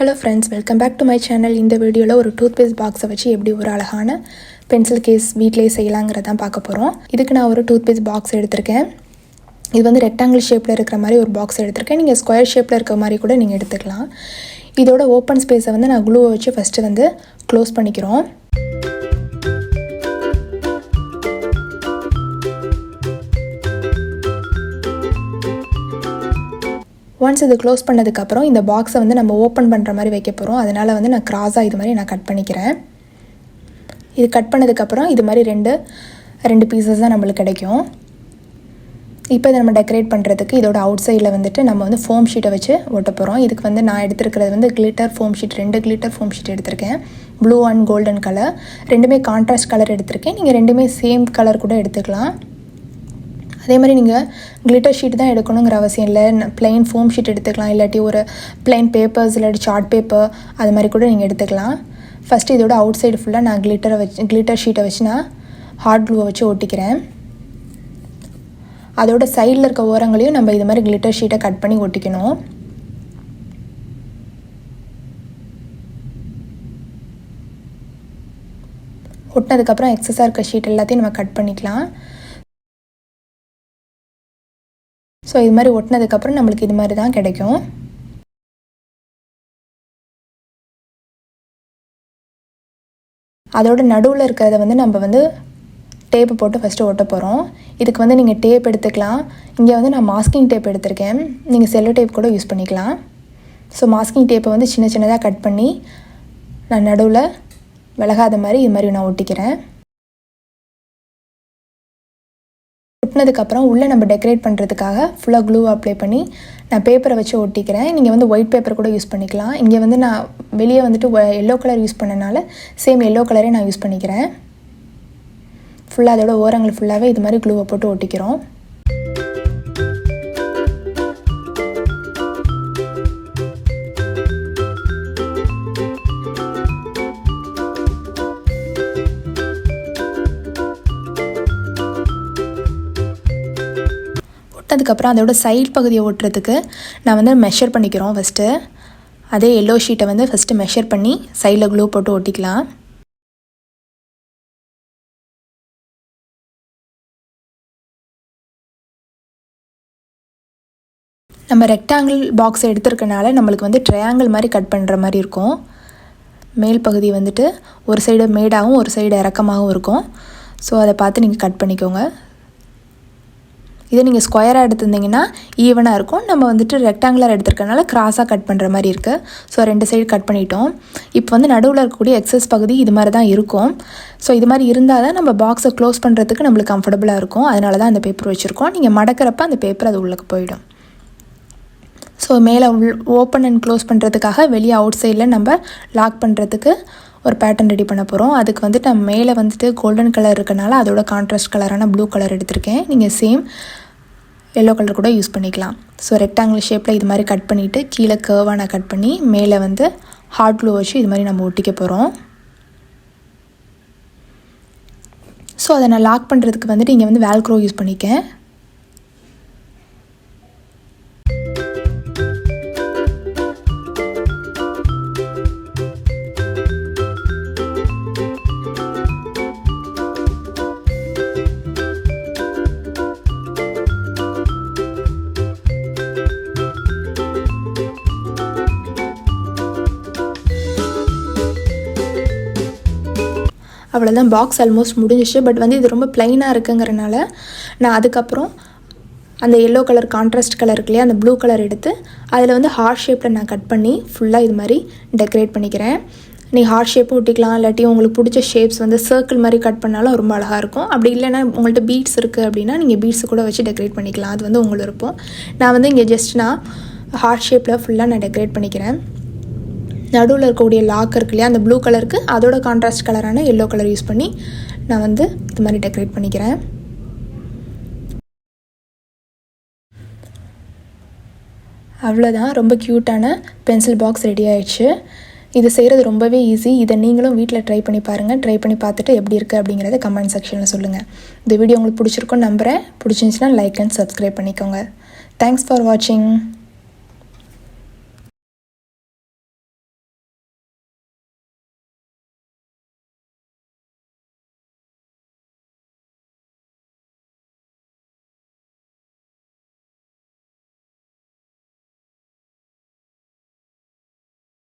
Hello friends, welcome back to my channel. இந்த வீடியோல ஒரு டூத்பேஸ்ட் பாக்ஸை வச்சு எப்படி ஒரு அழகான பென்சில் கேஸ் வீட்லயே செய்யலாம்ங்கறத பார்க்க போறோம். இதுக்கு நான் ஒரு டூத்பேஸ்ட் பாக்ஸ் எடுத்துர்க்கேன். இது வந்து ரெக்டாங்கிள் ஷேப்ல இருக்கிற மாதிரி ஒரு பாக்ஸ் எடுத்துர்க்கேன். நீங்க ஸ்கொயர் ஷேப்ல இருக்கிற மாதிரி கூட நீங்க எடுத்துக்கலாம். இதோட ஓபன் ஸ்பேஸை வந்து நான் க்ளூவை வச்சு ஃபர்ஸ்ட் வந்து க்ளோஸ் பண்ணிக்கிறோம். Once இது க்ளோஸ் பண்ணதுக்கு அப்புறம் இந்த பாக்ஸை வந்து நம்ம ஓபன் பண்ற மாதிரி வைக்க போறோம். அதனால வந்து நான் கிராஸா இது மாதிரி நான் கட் பண்ணிக்கிறேன். இது கட் பண்ணதுக்கு அப்புறம் இது மாதிரி ரெண்டு பீசஸ் தான் நமக்கு கிடைக்கும். இப்போ இத நம்ம டெக்கரேட் பண்றதுக்கு இதோட அவுட் சைடுல வந்துட்டு நம்ம வந்து ஃபோம் ஷீட்டை வச்சு ஒட்ட போறோம். இதுக்கு வந்து நான் எடுத்துக்கிறது வந்து glitter foam sheet, 2 glitter foam sheet எடுத்துர்க்கேன். Blue and golden colour. ரெண்டுமே கான்ட்ராஸ்ட் கலர் எடுத்துர்க்கேன். நீங்க ரெண்டுமே சேம் கலர் கூட எடுத்துக்கலாம். அதே மாதிரி நீங்கள் கிளிட்டர் ஷீட் தான் எடுக்கணுங்கிற அவசியம் இல்லை. பிளெயின் ஃபோம் ஷீட் எடுத்துக்கலாம், இல்லாட்டி ஒரு பிளெயின் பேப்பர்ஸ் இல்லாட்டி சார்ட் பேப்பர் அது மாதிரி கூட நீங்கள் எடுத்துக்கலாம். ஃபஸ்ட்டு இதோட அவுட் சைடு ஃபுல்லாக நான் கிளிட்டர் ஷீட்டை வச்சு நான் ஹாட் க்ளூவை வச்சு ஒட்டிக்கிறேன். அதோட சைடில் இருக்க ஓரங்களையும் நம்ம இது மாதிரி கிளிட்டர் ஷீட்டை கட் பண்ணி ஒட்டிக்கணும். ஒட்டினதுக்கப்புறம் எக்ஸஸாக இருக்க ஷீட் எல்லாத்தையும் நம்ம கட் பண்ணிக்கலாம். ஸோ இது மாதிரி ஒட்டினதுக்கப்புறம் நம்மளுக்கு இது மாதிரி தான் கிடைக்கும். அதோட நடுவில் இருக்கிறத வந்து நம்ம வந்து டேப்பு போட்டு ஃபஸ்ட்டு ஒட்ட போகிறோம். இதுக்கு வந்து நீங்கள் டேப் எடுத்துக்கலாம். இங்கே வந்து நான் மாஸ்கிங் டேப் எடுத்திருக்கேன். நீங்கள் செல்லோ டேப் கூட யூஸ் பண்ணிக்கலாம். ஸோ மாஸ்கிங் டேப்பை வந்து சின்னதாக கட் பண்ணி நான் நடுவில் விலகாத மாதிரி இது மாதிரி நான் ஒட்டிக்கிறேன். ஒட்டினதுக்கப்புறம் உள்ளே நம்ம டெக்கரேட் பண்ணுறதுக்காக ஃபுல்லாக க்ளூ அப்ளை பண்ணி நான் பேப்பரை வச்சு ஒட்டிக்கிறேன். நீங்கள் வந்து ஒயிட் பேப்பர் கூட யூஸ் பண்ணிக்கலாம். இங்கே வந்து நான் வெளியே வந்துட்டு எல்லோ கலர் யூஸ் பண்ணனால சேம் எல்லோ கலரே நான் யூஸ் பண்ணிக்கிறேன். ஃபுல்லாக அதோட ஓரங்கள் ஃபுல்லாகவே இது மாதிரி க்ளூவை போட்டு ஒட்டிக்கிறோம். அதுக்கப்புறம் அதோட சைட் பகுதியை ஒட்டுறதுக்கு நான் வந்து மெஷர் பண்ணிக்கிறோம். ஃபஸ்ட்டு அதே எல்லோ ஷீட்டை வந்து ஃபஸ்ட்டு மெஷர் பண்ணி சைடில் க்ளூ போட்டு ஒட்டிக்கலாம். நம்ம ரெக்டாங்கிள் பாக்ஸ் எடுத்துருக்கனால நம்மளுக்கு வந்து ட்ரையாங்கிள் மாதிரி கட் பண்ணுற மாதிரி இருக்கும். மேல் பகுதி வந்துட்டு ஒரு சைடு மேடாகவும் ஒரு சைடு இறக்கமாகவும் இருக்கும். ஸோ அதை பார்த்து நீங்கள் கட் பண்ணிக்கோங்க. இதை நீங்கள் ஸ்கொயராக எடுத்திருந்தீங்கன்னா ஈவனாக இருக்கும். நம்ம வந்துட்டு ரெக்டாங்குலர் எடுத்துருக்கனால கிராஸாக கட் பண்ணுற மாதிரி இருக்குது. ஸோ 2 சைடு கட் பண்ணிட்டோம். இப்போ வந்து நடுவில் இருக்கக்கூடிய எக்ஸஸ் பகுதி இது மாதிரி தான் இருக்கும். ஸோ இது மாதிரி இருந்தால் தான் நம்ம பாக்ஸை க்ளோஸ் பண்ணுறதுக்கு நம்மளுக்கு கம்ஃபர்டபுளாக இருக்கும். அதனால தான் அந்த பேப்பர் வச்சுருக்கோம். நீங்கள் மடக்கிறப்ப அந்த பேப்பர் அது உள்ளே போயிடும். ஸோ மேலே ஓப்பன் அண்ட் க்ளோஸ் பண்ணுறதுக்காக வெளியே அவுட் சைடில் நம்ம லாக் பண்ணுறதுக்கு ஒரு பேட்டர்ன் ரெடி பண்ண போகிறோம். அதுக்கு வந்துட்டு நான் மேலே வந்துட்டு கோல்டன் கலர் இருக்கனால அதோட கான்ட்ராஸ்ட் கலரான ப்ளூ கலர் எடுத்திருக்கேன். நீங்கள் சேம் எல்லோ கலர் கூட யூஸ் பண்ணிக்கலாம். ஸோ ரெக்டாங்கிள் ஷேப்பில் இது மாதிரி கட் பண்ணிவிட்டு கீழே கர்வாக நான் கட் பண்ணி மேலே வந்து ஹாட் க்ளூ வச்சு இது மாதிரி நம்ம ஒட்டிக்க போகிறோம். ஸோ அதை நான் லாக் பண்ணுறதுக்கு வந்துட்டு இங்கே வந்து வேல்க்ரோ யூஸ் பண்ணிக்கேன். அவ்வளோதான், பாக்ஸ் ஆல்மோஸ்ட் முடிஞ்சிச்சு. பட் வந்து இது ரொம்ப ப்ளைனாக இருக்குங்கிறனால நான் அதுக்கப்புறம் அந்த எல்லோ கலர் கான்ட்ராஸ்ட் கலர் இருக்கு இல்லையா, அந்த ப்ளூ கலர் எடுத்து அதில் வந்து ஹார்ட் ஷேப்பில் நான் கட் பண்ணி ஃபுல்லாக இது மாதிரி டெக்கரேட் பண்ணிக்கிறேன். நீங்கள் ஹார்ட் ஷேப்பும் ஒட்டிக்கலாம், இல்லாட்டி உங்களுக்கு பிடிச்ச ஷேப்ஸ் வந்து சர்க்கிள் மாதிரி கட் பண்ணாலும் ரொம்ப அழகாக இருக்கும். அப்படி இல்லைன்னா உங்கள்கிட்ட பீட்ஸ் இருக்குது அப்படின்னா நீங்கள் பீட்ஸ் கூட வச்சு டெக்கரேட் பண்ணிக்கலாம். அது வந்து உங்களுக்கு இருக்கும். நான் வந்து இங்கே ஜஸ்ட் நான் ஹார்ட் ஷேப்பில் ஃபுல்லாக நான் டெக்கரேட் பண்ணிக்கிறேன். நடுவில் இருக்கக்கூடிய லாக் இருக்கு இல்லையா, அந்த ப்ளூ கலருக்கு அதோட கான்ட்ராஸ்ட் கலரான எல்லோ கலர் யூஸ் பண்ணி நான் வந்து இது மாதிரி டெக்கரேட் பண்ணிக்கிறேன். அவ்வளோதான், ரொம்ப க்யூட்டான பென்சில் பாக்ஸ் ரெடி ஆயிடுச்சு. இது செய்கிறது ரொம்பவே ஈஸி. இதை நீங்களும் வீட்டில் ட்ரை பண்ணி பாருங்கள். ட்ரை பண்ணி பார்த்துட்டு எப்படி இருக்குது அப்படிங்கிறத கமெண்ட் செக்ஷனில் சொல்லுங்கள். இந்த வீடியோ உங்களுக்கு பிடிச்சிருக்குன்னு நம்புகிறேன். பிடிச்சிருந்துச்சுன்னா லைக் அண்ட் சப்ஸ்கிரைப் பண்ணிக்கோங்க. தேங்க்ஸ் ஃபார் வாட்சிங்.